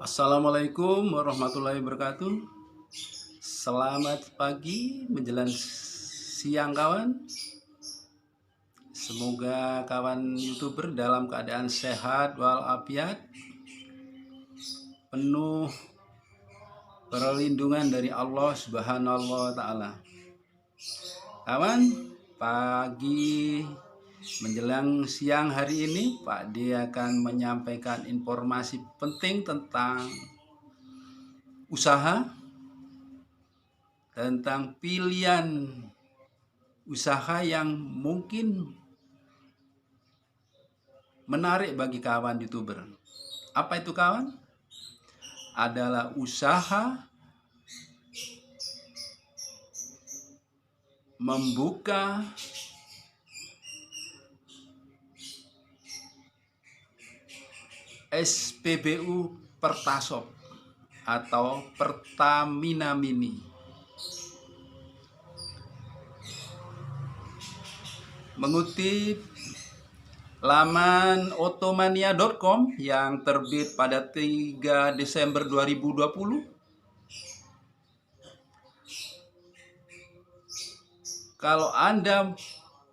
Assalamualaikum warahmatullahi wabarakatuh. Selamat pagi menjelang siang kawan. Semoga kawan YouTuber dalam keadaan sehat walafiat, penuh perlindungan dari Allah Subhanahu wa taala. Kawan, pagi menjelang siang hari ini Pak D akan menyampaikan informasi penting tentang usaha, tentang pilihan usaha yang mungkin menarik bagi kawan YouTuber. Apa itu kawan? Adalah usaha membuka SPBU Pertasop atau Pertamina Mini. Mengutip laman otomania.com yang terbit pada 3 Desember 2020, kalau Anda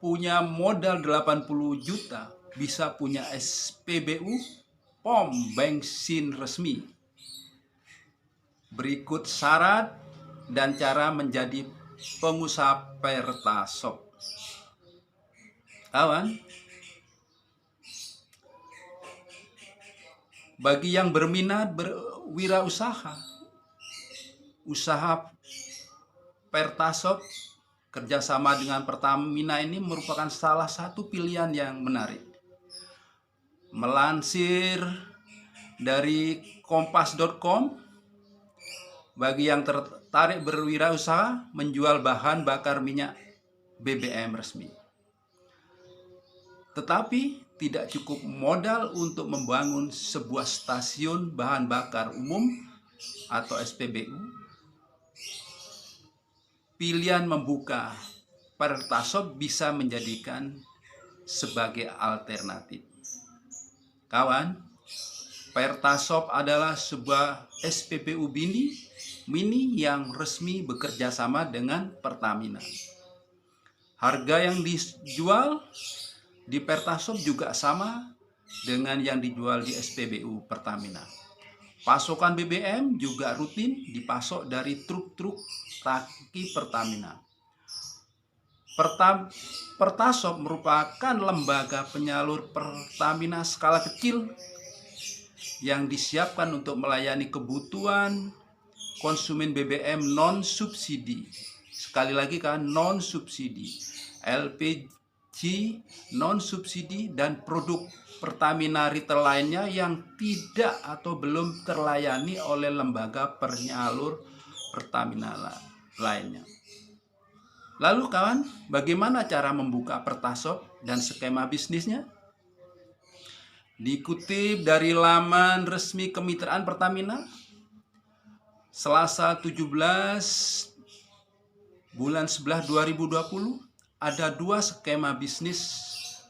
punya modal 80 juta, bisa punya SPBU pom bensin resmi. Berikut syarat dan cara menjadi pengusaha Pertasop. Kawan, bagi yang berminat berwirausaha, usaha Pertasop kerjasama dengan Pertamina ini merupakan salah satu pilihan yang menarik. Melansir dari kompas.com, bagi yang tertarik berwirausaha menjual bahan bakar minyak BBM resmi. Tetapi tidak cukup modal untuk membangun sebuah stasiun bahan bakar umum atau SPBU. Pilihan membuka Pertasop bisa menjadikan sebagai alternatif. Kawan, Pertasop adalah sebuah SPBU mini yang resmi bekerja sama dengan Pertamina. Harga yang dijual di Pertasop juga sama dengan yang dijual di SPBU Pertamina. Pasokan BBM juga rutin dipasok dari truk-truk tangki Pertamina. Pertasop merupakan lembaga penyalur Pertamina skala kecil yang disiapkan untuk melayani kebutuhan konsumen BBM non-subsidi. Sekali lagi kan, non-subsidi. LPG non-subsidi dan produk Pertamina retail lainnya yang tidak atau belum terlayani oleh lembaga penyalur Pertamina lainnya. Lalu kawan, bagaimana cara membuka Pertasop dan skema bisnisnya? Dikutip dari laman resmi Kemitraan Pertamina, Selasa 17 bulan 11 2020, ada dua skema bisnis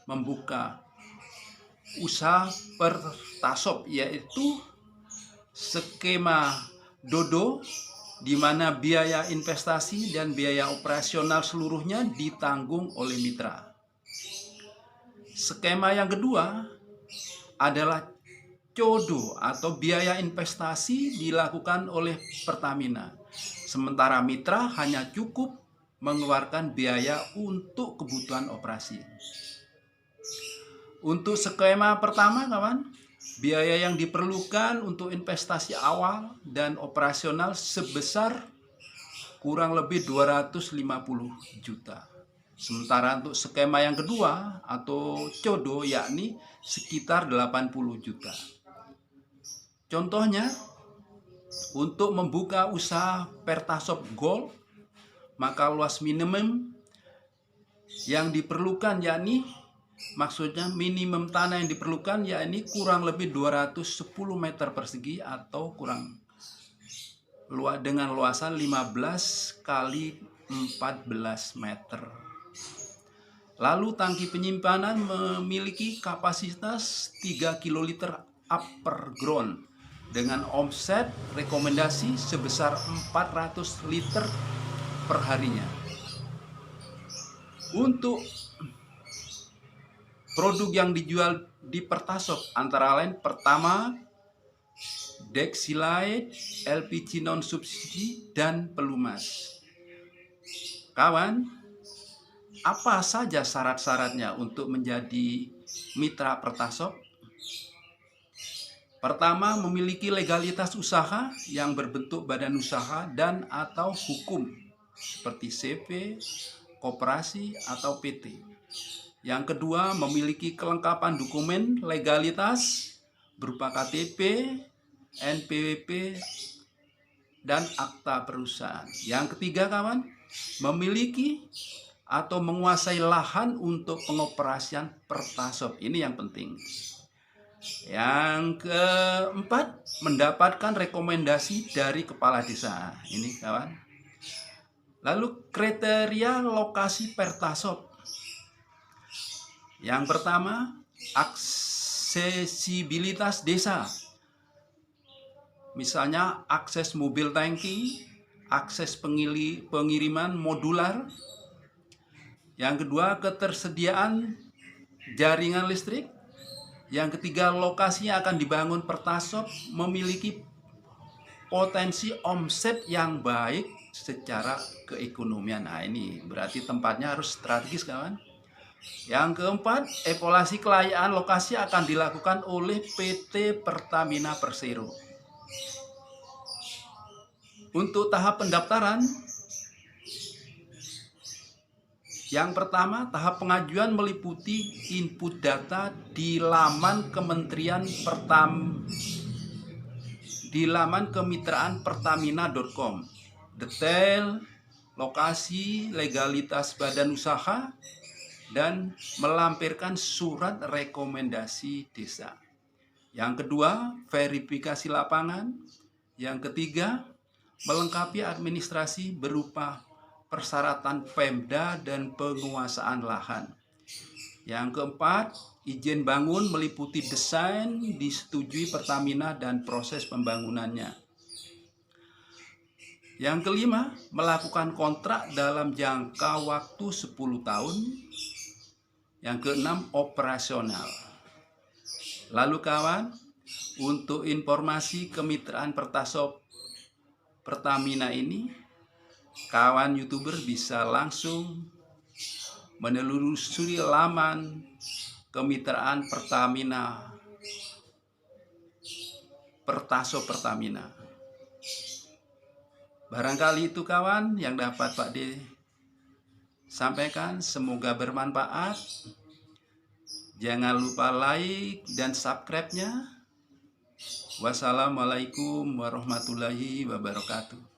membuka usaha Pertasop, yaitu skema Dodo, di mana biaya investasi dan biaya operasional seluruhnya ditanggung oleh mitra. Skema yang kedua adalah Codo atau biaya investasi dilakukan oleh Pertamina, sementara mitra hanya cukup mengeluarkan biaya untuk kebutuhan operasi. Untuk skema pertama kawan, biaya yang diperlukan untuk investasi awal dan operasional sebesar kurang lebih 250 juta. Sementara untuk skema yang kedua atau Codo yakni sekitar 80 juta. Contohnya, untuk membuka usaha Pertasop Gold, maka luas minimum yang diperlukan yakni, maksudnya minimum tanah yang diperlukan yakni kurang lebih 210 meter persegi atau kurang dengan luasan 15 kali 14 meter. Lalu tangki penyimpanan memiliki kapasitas 3 kiloliter upper ground dengan omset rekomendasi sebesar 400 liter per harinya. Untuk produk yang dijual di Pertasop antara lain pertama Dexilite, LPG non subsidi, dan pelumas. Kawan, apa saja syarat-syaratnya untuk menjadi mitra Pertasop? Pertama, memiliki legalitas usaha yang berbentuk badan usaha dan atau hukum seperti CV, koperasi, atau PT. Yang kedua, memiliki kelengkapan dokumen legalitas berupa KTP, NPWP, dan akta perusahaan. Yang ketiga, kawan, memiliki atau menguasai lahan untuk pengoperasian Pertasop. Ini yang penting. Yang keempat, mendapatkan rekomendasi dari kepala desa. Ini kawan. Lalu kriteria lokasi Pertasop. Yang pertama, aksesibilitas desa. Misalnya akses mobil tangki, akses pengiriman modular. Yang kedua, ketersediaan jaringan listrik. Yang ketiga, lokasi yang akan dibangun Pertasop memiliki potensi omset yang baik secara keekonomian. Nah, ini berarti tempatnya harus strategis, kawan. Yang keempat, evaluasi kelayakan lokasi akan dilakukan oleh PT Pertamina Persero. Untuk tahap pendaftaran, yang pertama, tahap pengajuan meliputi input data di laman kemitraan pertamina.com. Detail, lokasi, legalitas badan usaha, dan melampirkan surat rekomendasi desa. Yang kedua, verifikasi lapangan. Yang ketiga, melengkapi administrasi berupa persyaratan Pemda dan penguasaan lahan. Yang keempat, izin bangun meliputi desain disetujui Pertamina dan proses pembangunannya. Yang kelima, melakukan kontrak dalam jangka waktu 10 tahun. Yang keenam, operasional. Lalu kawan, untuk informasi kemitraan Pertasop Pertamina ini, kawan YouTuber bisa langsung menelusuri laman kemitraan Pertamina Pertasop Pertamina. Barangkali itu kawan yang dapat Pak D sampaikan, semoga bermanfaat. Jangan lupa like dan subscribe-nya. Wassalamualaikum warahmatullahi wabarakatuh.